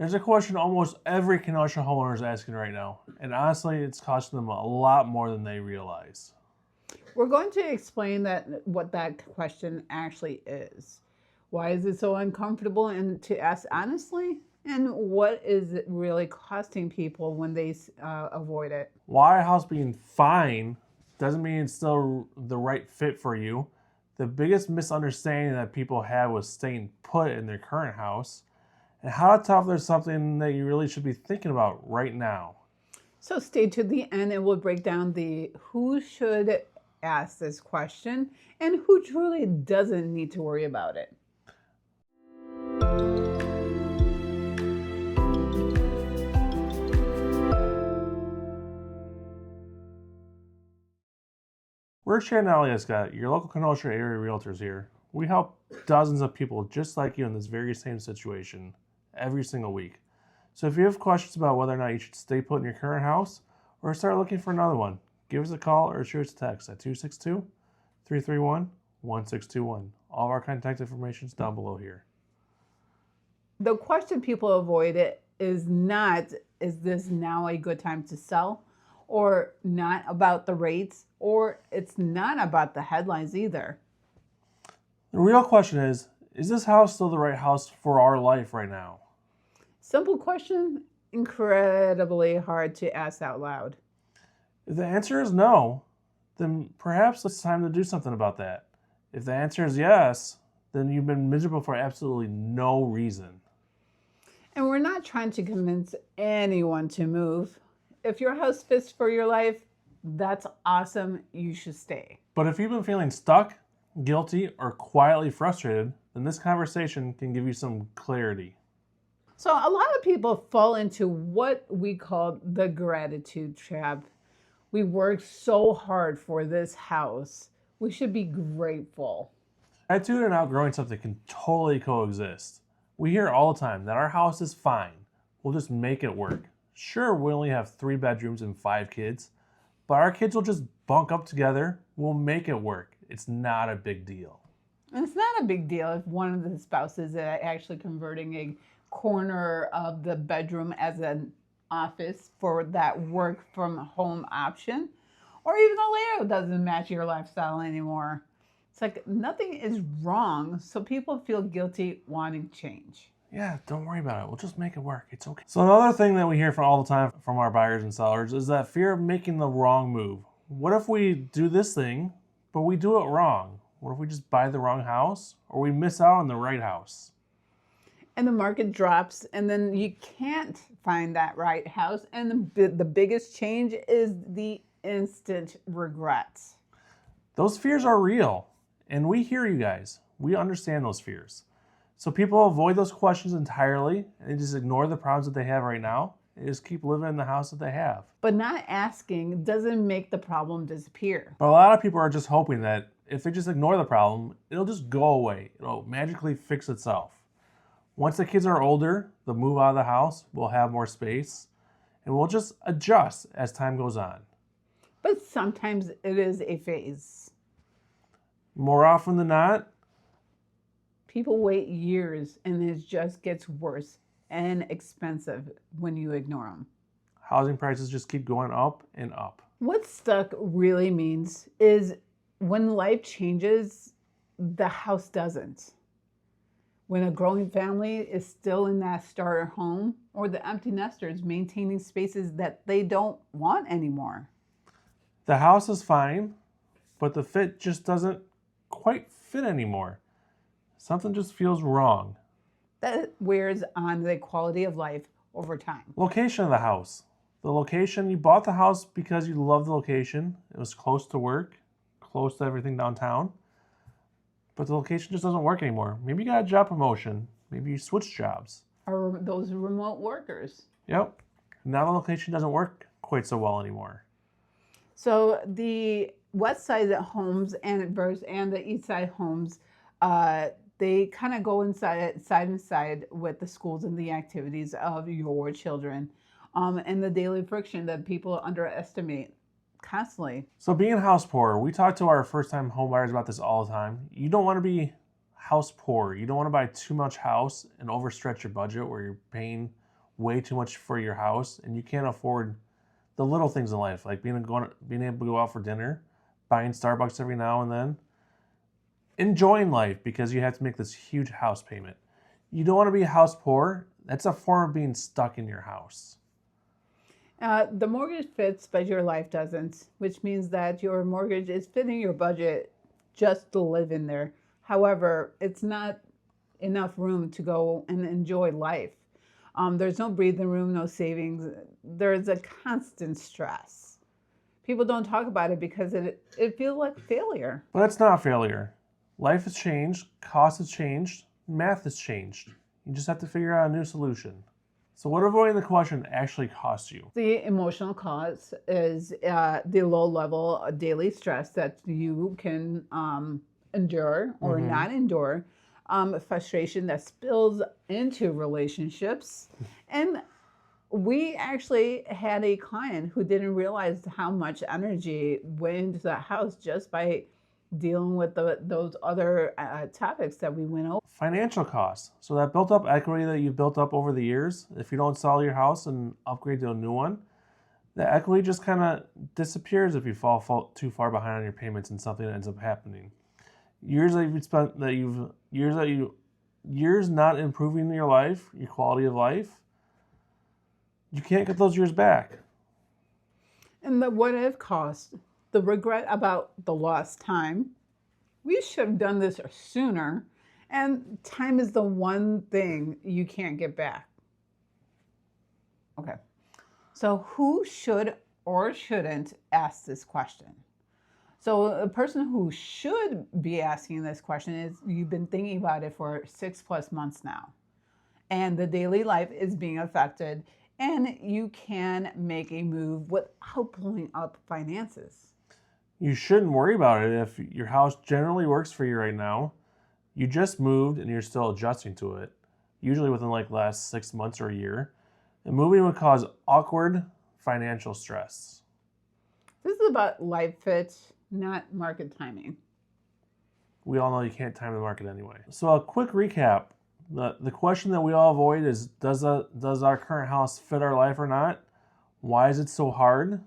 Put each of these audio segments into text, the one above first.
There's a question almost every Kenosha homeowner is asking right now, and honestly, it's costing them a lot more than they realize. We're going to explain what that question actually is. Why is it so uncomfortable and to ask honestly? And what is it really costing people when they avoid it? Why a house being fine doesn't mean it's still the right fit for you. The biggest misunderstanding that people have with staying put in their current house, and how to tell if there's something that you really should be thinking about right now. So stay to the end and we'll break down the who should ask this question and who truly doesn't need to worry about it. We're Shannon and Aalia, Scott, your local Kenosha area realtors here. We help dozens of people just like you in this very same situation every single week. So if you have questions about whether or not you should stay put in your current house or start looking for another one, give us a call or shoot us a text at 262-331-1621. All of our contact information is down below here. The question people avoid is not, is this now a good time to sell? Or not about the rates, or it's not about the headlines either. The real question is this house still the right house for our life right now? Simple question, incredibly hard to ask out loud. If the answer is no, then perhaps it's time to do something about that. If the answer is yes, then you've been miserable for absolutely no reason. And we're not trying to convince anyone to move. If your house fits for your life, that's awesome. You should stay. But if you've been feeling stuck, guilty, or quietly frustrated, then this conversation can give you some clarity. So a lot of people fall into what we call the gratitude trap. We worked so hard for this house. We should be grateful. Gratitude and outgrowing something can totally coexist. We hear all the time that our house is fine. We'll just make it work. Sure, we only have 3 bedrooms and 5 kids, but our kids will just bunk up together. We'll make it work. It's not a big deal. And it's not a big deal if one of the spouses is actually converting a corner of the bedroom as an office for that work from home option, or even the layout doesn't match your lifestyle anymore. It's like nothing is wrong, so people feel guilty wanting change. Yeah, don't worry about it. We'll just make it work. It's okay. So another thing that we hear from all the time from our buyers and sellers is that fear of making the wrong move. What if we do this thing, but we do it wrong? What if we just buy the wrong house or we miss out on the right house? And the market drops and then you can't find that right house. And the biggest change is the instant regrets. Those fears are real, and we hear you guys. We understand those fears. So people avoid those questions entirely and just ignore the problems that they have right now and just keep living in the house that they have. But not asking doesn't make the problem disappear. But a lot of people are just hoping that if they just ignore the problem, it'll just go away. It'll magically fix itself. Once the kids are older, they'll move out of the house, we'll have more space, and we'll just adjust as time goes on. But sometimes it is a phase. More often than not, people wait years and it just gets worse and expensive when you ignore them. Housing prices just keep going up and up. What stuck really means is when life changes, the house doesn't. When a growing family is still in that starter home, or the empty nesters maintaining spaces that they don't want anymore. The house is fine, but the fit just doesn't quite fit anymore. Something just feels wrong. That wears on the quality of life over time. Location of the house. The location, you bought the house because you love the location. It was close to work, close to everything downtown. But the location just doesn't work anymore. Maybe you got a job promotion. Maybe you switched jobs. Or those remote workers. Yep. Now the location doesn't work quite so well anymore. So the west side homes and the east side homes, they kind of go side and side with the schools and the activities of your children, and the daily friction that people underestimate constantly. So being house poor, we talk to our first-time home buyers about this all the time. You don't want to be house poor. You don't want to buy too much house and overstretch your budget where you're paying way too much for your house and you can't afford the little things in life, like being able to go out for dinner, buying Starbucks every now and then, enjoying life because you have to make this huge house payment. You don't want to be house poor. That's a form of being stuck in your house. The mortgage fits, but your life doesn't, which means that your mortgage is fitting your budget just to live in there. However, it's not enough room to go and enjoy life. There's no breathing room, no savings. There's a constant stress. People don't talk about it because it feels like failure. But it's not failure. Life has changed, cost has changed, math has changed. You just have to figure out a new solution. So what avoiding the question actually costs you? The emotional cost is the low level daily stress that you can endure or not endure, frustration that spills into relationships. And we actually had a client who didn't realize how much energy went into the house just by dealing with those other topics that we went over. Financial costs. So that built up equity that you've built up over the years, if you don't sell your house and upgrade to a new one, the equity just kind of disappears if you fall too far behind on your payments and something ends up happening. Years not improving your life, your quality of life, you can't get those years back. And the what if cost, the regret about the lost time. We should have done this sooner. And time is the one thing you can't get back. Okay. So who should or shouldn't ask this question? So a person who should be asking this question is you've been thinking about it for 6+ months now. And the daily life is being affected and you can make a move without pulling up finances. You shouldn't worry about it if your house generally works for you right now. You just moved and you're still adjusting to it, usually within like the last 6 months or a year. And moving would cause awkward financial stress. This is about life fit, not market timing. We all know you can't time the market anyway. So a quick recap. The question that we all avoid is, does our current house fit our life or not? Why is it so hard?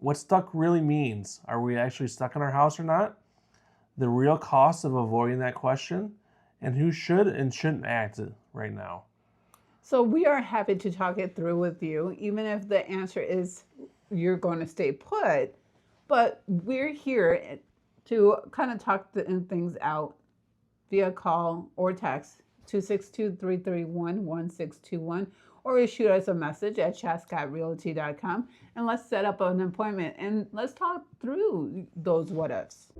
What stuck really means. Are we actually stuck in our house or not? The real cost of avoiding that question, and who should and shouldn't act right now. So we are happy to talk it through with you, even if the answer is you're going to stay put. But we're here to kind of talk things out via call or text 262-331-1621, or shoot us a message at chat@realty.com, and let's set up an appointment and let's talk through those what ifs.